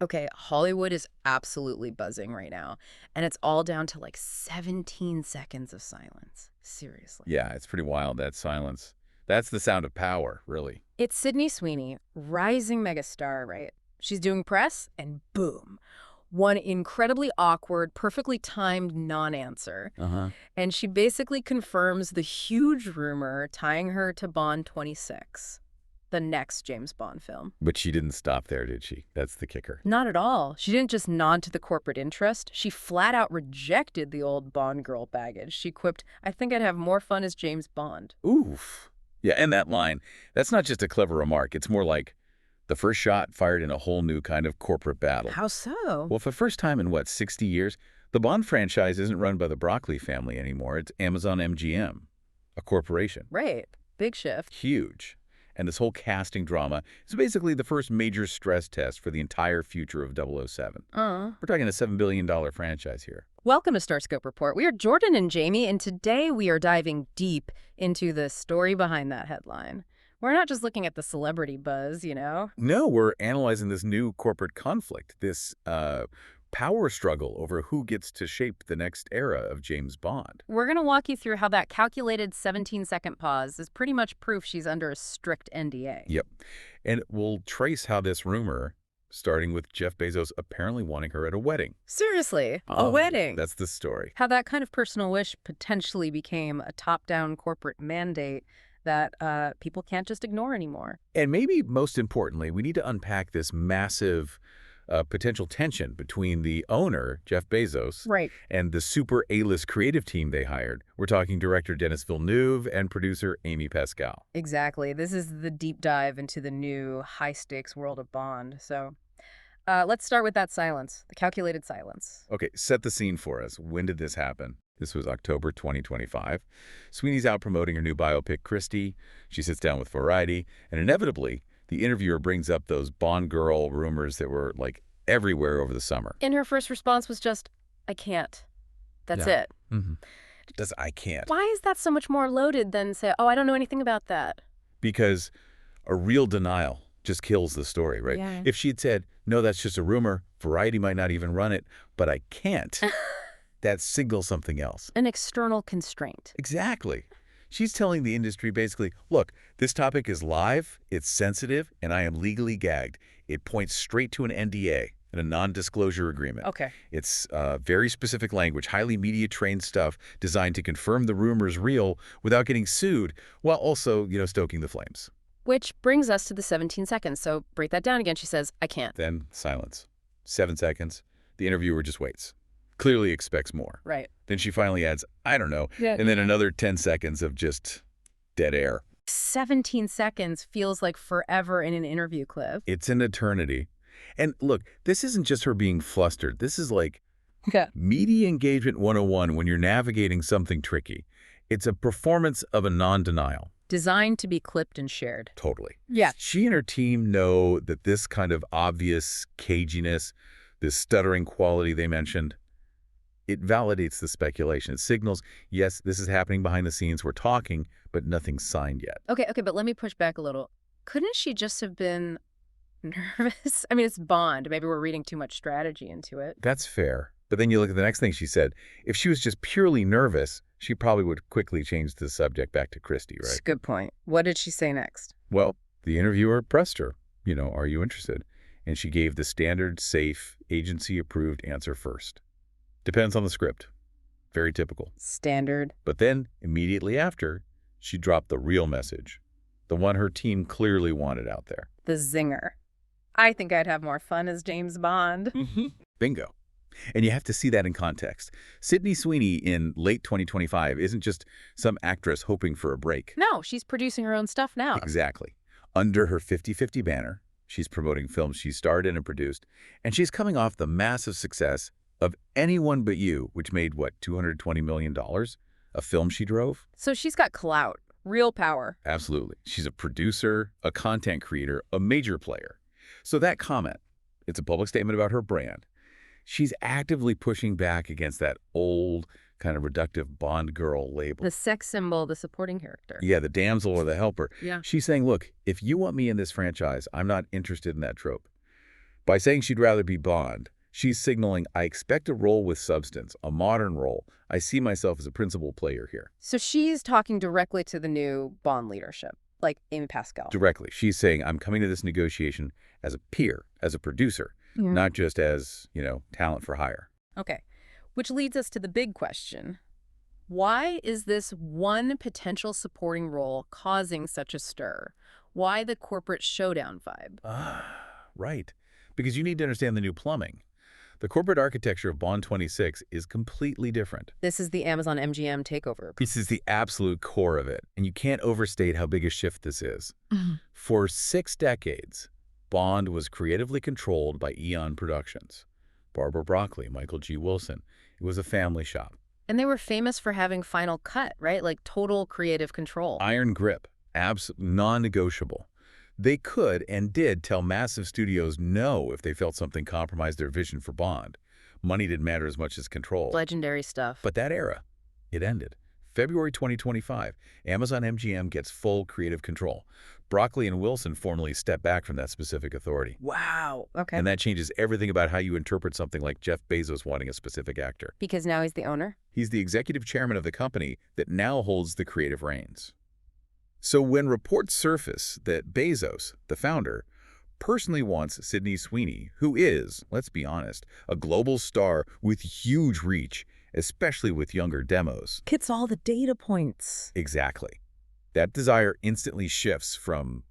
Okay, Hollywood is absolutely buzzing right now, and it's all down to like 17 seconds of silence. Seriously. Yeah, it's pretty wild, that silence. That's the sound of power, really. It's Sydney Sweeney, rising megastar, right? She's doing press, and boom, one incredibly awkward, perfectly timed non-answer. Uh-huh. And she basically confirms the huge rumor tying her to Bond 26, the next James Bond film. But she didn't stop there, did she? That's the kicker. Not at all. She didn't just nod to the corporate interest. She flat out rejected the old Bond girl baggage. She quipped, "I think I'd have more fun as James Bond." Oof. Yeah, and that line, that's not just a clever remark. It's more like the first shot fired in a whole new kind of corporate battle. How so? Well, for the first time in, what, 60 years, the Bond franchise isn't run by the Broccoli family anymore. It's Amazon MGM, a corporation. Right. Big shift. Huge. And this whole casting drama is basically the first major stress test for the entire future of 007. We're talking a $7 billion franchise here. Welcome to Starscope Report. We are Jordan and Jamie, and today we are diving deep into the story behind that headline. We're not just looking at the celebrity buzz, you know? No, we're analyzing this new corporate conflict, this power struggle over who gets to shape the next era of James Bond. We're going to walk you through how that calculated 17-second pause is pretty much proof she's under a strict NDA. Yep. And we'll trace how this rumor, starting with Jeff Bezos apparently wanting her at a wedding. Seriously, a Oh, wedding. That's the story. How that kind of personal wish potentially became a top-down corporate mandate that people can't just ignore anymore. And maybe most importantly, we need to unpack this massive potential tension between the owner, Jeff Bezos, Right. and the super A-list creative team they hired. We're talking director Denis Villeneuve and producer Amy Pascal. Exactly. This is the deep dive into the new high-stakes world of Bond. So let's start with that silence, the calculated silence. Okay, set the scene for us. When did this happen? This was October 2025. Sweeney's out promoting her new biopic, Christie. She sits down with Variety, and inevitably, the interviewer brings up those Bond girl rumors that were, like, everywhere over the summer. And her first response was just, "I can't. That's Yeah. it." I can't. Why is that so much more loaded than say, "Oh, I don't know anything about that"? Because a real denial just kills the story, right? Yeah. If she'd said, no, that's just a rumor, Variety might not even run it, but I can't, that signals something else. An external constraint. Exactly. She's telling the industry basically, look, this topic is live, it's sensitive, and I am legally gagged. It points straight to an NDA, and a non-disclosure agreement. Okay. It's very specific language, highly media-trained stuff designed to confirm the rumor's real without getting sued, while also, stoking the flames. Which brings us to the 17 seconds. So break that down again. She says, "I can't." Then silence. 7 seconds. The interviewer just waits. Clearly expects more. Right. Then she finally adds, I don't know, Yeah. and then another 10 seconds of just dead air. 17 seconds feels like forever in an interview clip. It's an eternity. And look, this isn't just her being flustered. This is like Yeah. media engagement 101 when you're navigating something tricky. It's a performance of a non-denial. Designed to be clipped and shared. Totally. Yeah. She and her team know that this kind of obvious caginess, this stuttering quality they mentioned, it validates the speculation. It signals, yes, this is happening behind the scenes. We're talking, but nothing's signed yet. Okay, but let me push back a little. Couldn't she just have been nervous? I mean, it's Bond. Maybe we're reading too much strategy into it. That's fair. But then you look at the next thing she said. If she was just purely nervous, she probably would quickly change the subject back to Christie, That's right? a good point. What did she say next? Well, the interviewer pressed her, are you interested? And she gave the standard, safe, agency-approved answer first. Depends on the script. Very typical. Standard. But then, immediately after, she dropped the real message, the one her team clearly wanted out there. The zinger. "I think I'd have more fun as James Bond." Bingo. And you have to see that in context. Sydney Sweeney in late 2025 isn't just some actress hoping for a break. No, she's producing her own stuff now. Exactly. Under her 50/50 banner, she's promoting films she starred in and produced, and she's coming off the massive success of Anyone But You, which made, what, $220 million? A film she drove? So she's got clout, real power. Absolutely. She's a producer, a content creator, a major player. So that comment, it's a public statement about her brand. She's actively pushing back against that old, kind of reductive Bond girl label. The sex symbol, the supporting character. Yeah, the damsel or the helper. Yeah. She's saying, look, if you want me in this franchise, I'm not interested in that trope. By saying she'd rather be Bond, she's signaling, I expect a role with substance, a modern role. I see myself as a principal player here. So she's talking directly to the new Bond leadership, like Amy Pascal. Directly. She's saying, I'm coming to this negotiation as a peer, as a producer, not just as, talent for hire. Okay, which leads us to the big question. Why is this one potential supporting role causing such a stir? Why the corporate showdown vibe? Right. Because you need to understand the new plumbing. The corporate architecture of Bond 26 is completely different. This is the Amazon MGM takeover. This is the absolute core of it, and you can't overstate how big a shift this is. For 6 decades, Bond was creatively controlled by Eon Productions. Barbara Broccoli, Michael G. Wilson. It was a family shop. And they were famous for having final cut, right? Like total creative control. Iron grip, non-negotiable. They could and did tell massive studios no if they felt something compromised their vision for Bond. Money didn't matter as much as control. Legendary stuff. But that era, it ended. February 2025, Amazon MGM gets full creative control. Broccoli and Wilson formally step back from that specific authority. Wow. Okay. And that changes everything about how you interpret something like Jeff Bezos wanting a specific actor. Because now he's the owner? He's the executive chairman of the company that now holds the creative reins. So when reports surface that Bezos, the founder, personally wants Sydney Sweeney, who is, let's be honest, a global star with huge reach, especially with younger demos. Gets all the data points. Exactly. That desire instantly shifts from,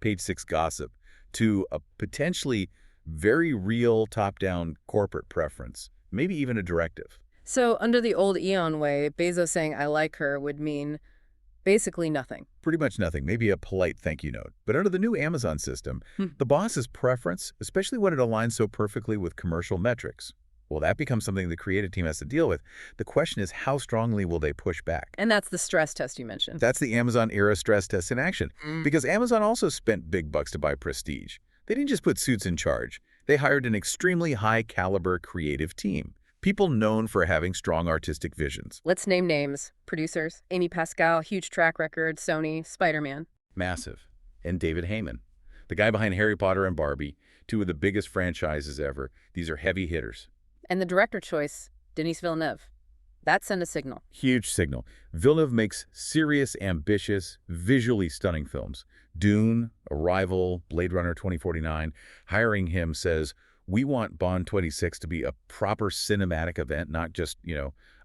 Page 6 gossip to a potentially very real top-down corporate preference, maybe even a directive. So under the old Eon way, Bezos saying I like her would mean basically nothing. Pretty much nothing, maybe a polite thank you note. But under the new Amazon system, the boss's preference, especially when it aligns so perfectly with commercial metrics, well, that becomes something the creative team has to deal with. The question is, how strongly will they push back? And that's the stress test you mentioned. That's the Amazon-era stress test in action. Because Amazon also spent big bucks to buy prestige. They didn't just put suits in charge. They hired an extremely high-caliber creative team. People known for having strong artistic visions. Let's name names. Producers. Amy Pascal, huge track record. Sony, Spider-Man. Massive. And David Heyman, the guy behind Harry Potter and Barbie, 2 of the biggest franchises ever. These are heavy hitters. And the director choice, Denis Villeneuve. That sent a signal. Huge signal. Villeneuve makes serious, ambitious, visually stunning films. Dune, Arrival, Blade Runner 2049. Hiring him says, we want Bond 26 to be a proper cinematic event, not just,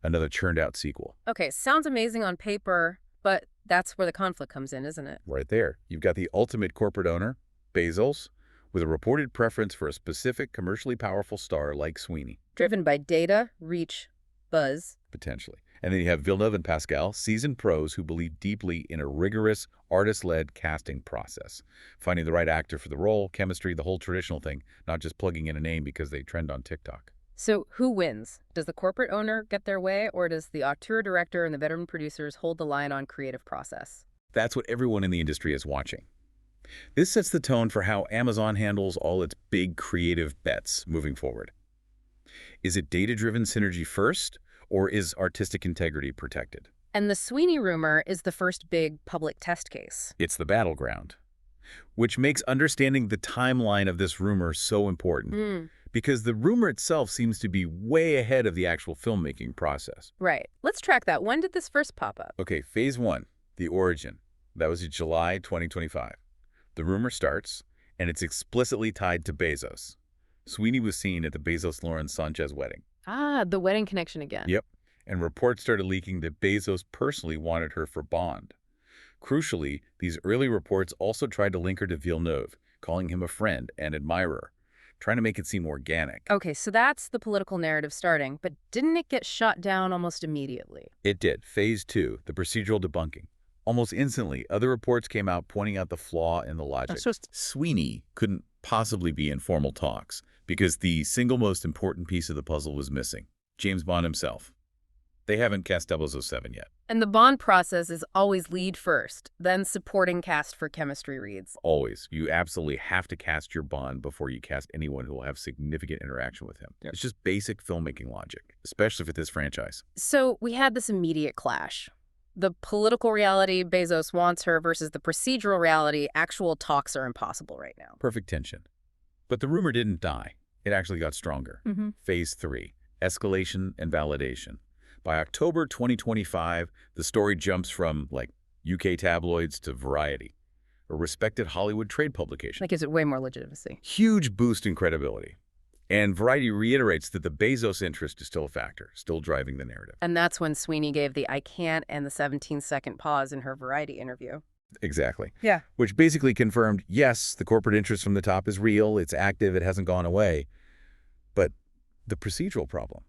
another churned-out sequel. Okay, sounds amazing on paper, but that's where the conflict comes in, isn't it? Right there. You've got the ultimate corporate owner, Bezos, with a reported preference for a specific commercially powerful star like Sweeney. Driven by data, reach, buzz. Potentially. And then you have Villeneuve and Pascal, seasoned pros who believe deeply in a rigorous, artist-led casting process. Finding the right actor for the role, chemistry, the whole traditional thing, not just plugging in a name because they trend on TikTok. So who wins? Does the corporate owner get their way, or does the auteur director and the veteran producers hold the line on creative process? That's what everyone in the industry is watching. This sets the tone for how Amazon handles all its big creative bets moving forward. Is it data-driven synergy first, or is artistic integrity protected? And the Sweeney rumor is the first big public test case. It's the battleground, which makes understanding the timeline of this rumor so important, because the rumor itself seems to be way ahead of the actual filmmaking process. Right. Let's track that. When did this first pop up? Okay, Phase 1, the origin. That was in July 2025. The rumor starts, and it's explicitly tied to Bezos. Sweeney was seen at the Bezos-Lauren Sanchez wedding. Ah, the wedding connection again. Yep. And reports started leaking that Bezos personally wanted her for Bond. Crucially, these early reports also tried to link her to Villeneuve, calling him a friend and admirer, trying to make it seem organic. Okay, so that's the political narrative starting, but didn't it get shot down almost immediately? It did. Phase 2, the procedural debunking. Almost instantly, other reports came out pointing out the flaw in the logic. That's just... Sweeney couldn't possibly be in formal talks because the single most important piece of the puzzle was missing. James Bond himself. They haven't cast 007 yet. And the Bond process is always lead first, then supporting cast for chemistry reads. Always. You absolutely have to cast your Bond before you cast anyone who will have significant interaction with him. It's just basic filmmaking logic, especially for this franchise. So we had this immediate clash. The political reality, Bezos wants her, versus the procedural reality, actual talks are impossible right now. Perfect tension. But the rumor didn't die. It actually got stronger. Mm-hmm. Phase 3, escalation and validation. By October 2025, the story jumps from, like, UK tabloids to Variety, a respected Hollywood trade publication. That gives it way more legitimacy. Huge boost in credibility. And Variety reiterates that the Bezos interest is still a factor, still driving the narrative. And that's when Sweeney gave the "I can't" and the 17-second pause in her Variety interview. Exactly. Yeah. Which basically confirmed, yes, the corporate interest from the top is real, it's active, it hasn't gone away. But the procedural problem,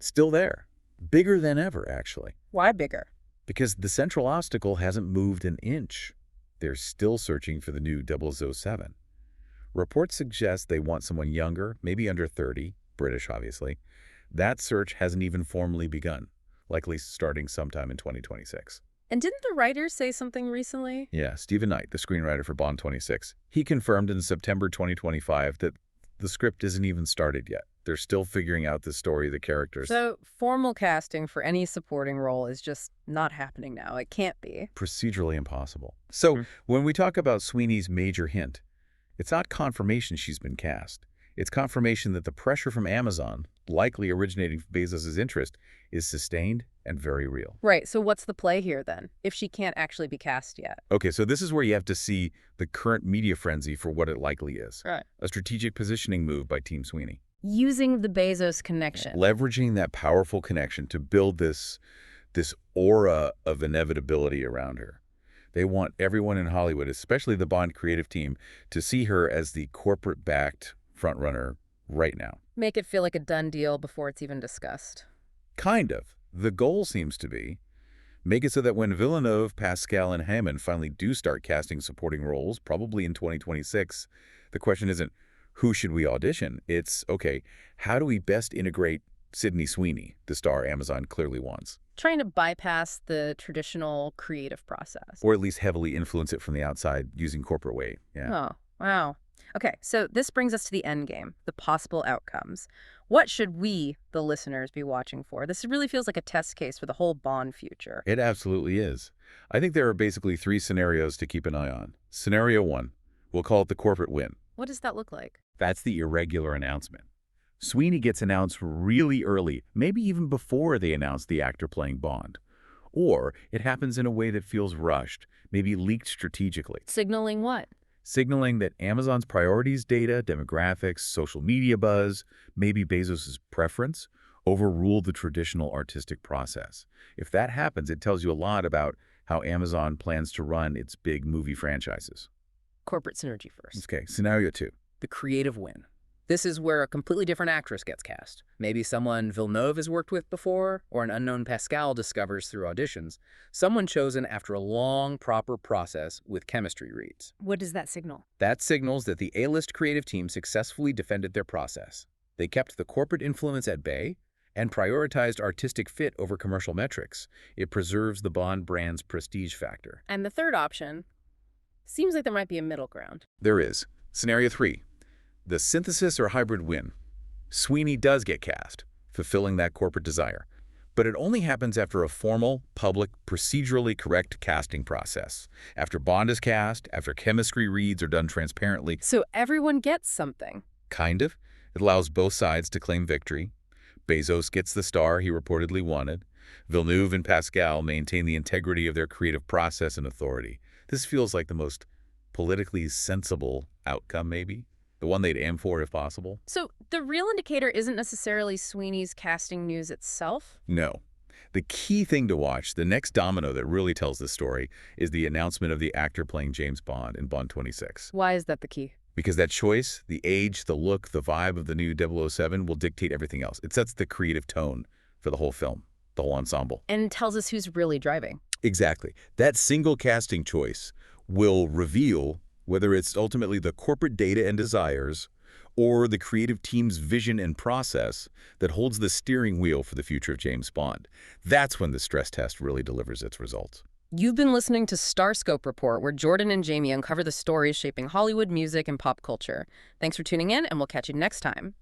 still there. Bigger than ever, actually. Why bigger? Because the central obstacle hasn't moved an inch. They're still searching for the new 007. Reports suggest they want someone younger, maybe under 30, British obviously. That search hasn't even formally begun, likely starting sometime in 2026. And didn't the writer say something recently? Yeah, Stephen Knight, the screenwriter for Bond 26, he confirmed in September 2025 that the script isn't even started yet. They're still figuring out the story, the characters. So formal casting for any supporting role is just not happening now. It can't be. Procedurally impossible. So when we talk about Sweeney's major hint, it's not confirmation she's been cast. It's confirmation that the pressure from Amazon, likely originating from Bezos' interest, is sustained and very real. Right, so what's the play here then, if she can't actually be cast yet? Okay, so this is where you have to see the current media frenzy for what it likely is. Right. A strategic positioning move by Team Sweeney. Using the Bezos connection. Leveraging that powerful connection to build this aura of inevitability around her. They want everyone in Hollywood, especially the Bond creative team, to see her as the corporate-backed frontrunner right now. Make it feel like a done deal before it's even discussed. Kind of. The goal seems to be make it so that when Villeneuve, Pascal, and Hammond finally do start casting supporting roles, probably in 2026, the question isn't, who should we audition? It's, okay, how do we best integrate Sydney Sweeney, the star Amazon clearly wants? Trying to bypass the traditional creative process. Or at least heavily influence it from the outside using corporate weight. Yeah. Oh, wow. Okay, so this brings us to the end game, the possible outcomes. What should we, the listeners, be watching for? This really feels like a test case for the whole Bond future. It absolutely is. I think there are basically 3 scenarios to keep an eye on. Scenario 1, we'll call it the corporate win. What does that look like? That's the irregular announcement. Sweeney gets announced really early, maybe even before they announce the actor playing Bond. Or it happens in a way that feels rushed, maybe leaked strategically. Signaling what? Signaling that Amazon's priorities data, demographics, social media buzz, maybe Bezos' preference, overrule the traditional artistic process. If that happens, it tells you a lot about how Amazon plans to run its big movie franchises. Corporate synergy first. Okay, scenario 2. The creative win. This is where a completely different actress gets cast. Maybe someone Villeneuve has worked with before, or an unknown Pascal discovers through auditions. Someone chosen after a long, proper process with chemistry reads. What does that signal? That signals that the A-list creative team successfully defended their process. They kept the corporate influence at bay and prioritized artistic fit over commercial metrics. It preserves the Bond brand's prestige factor. And the third option seems like there might be a middle ground. There is. Scenario 3. The synthesis or hybrid win. Sweeney does get cast, fulfilling that corporate desire. But it only happens after a formal, public, procedurally correct casting process. After Bond is cast, after chemistry reads are done transparently. So everyone gets something. Kind of. It allows both sides to claim victory. Bezos gets the star he reportedly wanted. Villeneuve and Pascal maintain the integrity of their creative process and authority. This feels like the most politically sensible outcome, maybe. The one they'd aim for if possible? So the real indicator isn't necessarily Sweeney's casting news itself? No. The key thing to watch, the next domino that really tells this story, is the announcement of the actor playing James Bond in Bond 26. Why is that the key? Because that choice, the age, the look, the vibe of the new 007 will dictate everything else. It sets the creative tone for the whole film, the whole ensemble. And tells us who's really driving. Exactly. That single casting choice will reveal whether it's ultimately the corporate data and desires or the creative team's vision and process that holds the steering wheel for the future of James Bond. That's when the stress test really delivers its results. You've been listening to Starscope Report, where Jordan and Jamie uncover the stories shaping Hollywood, music, and pop culture. Thanks for tuning in, and we'll catch you next time.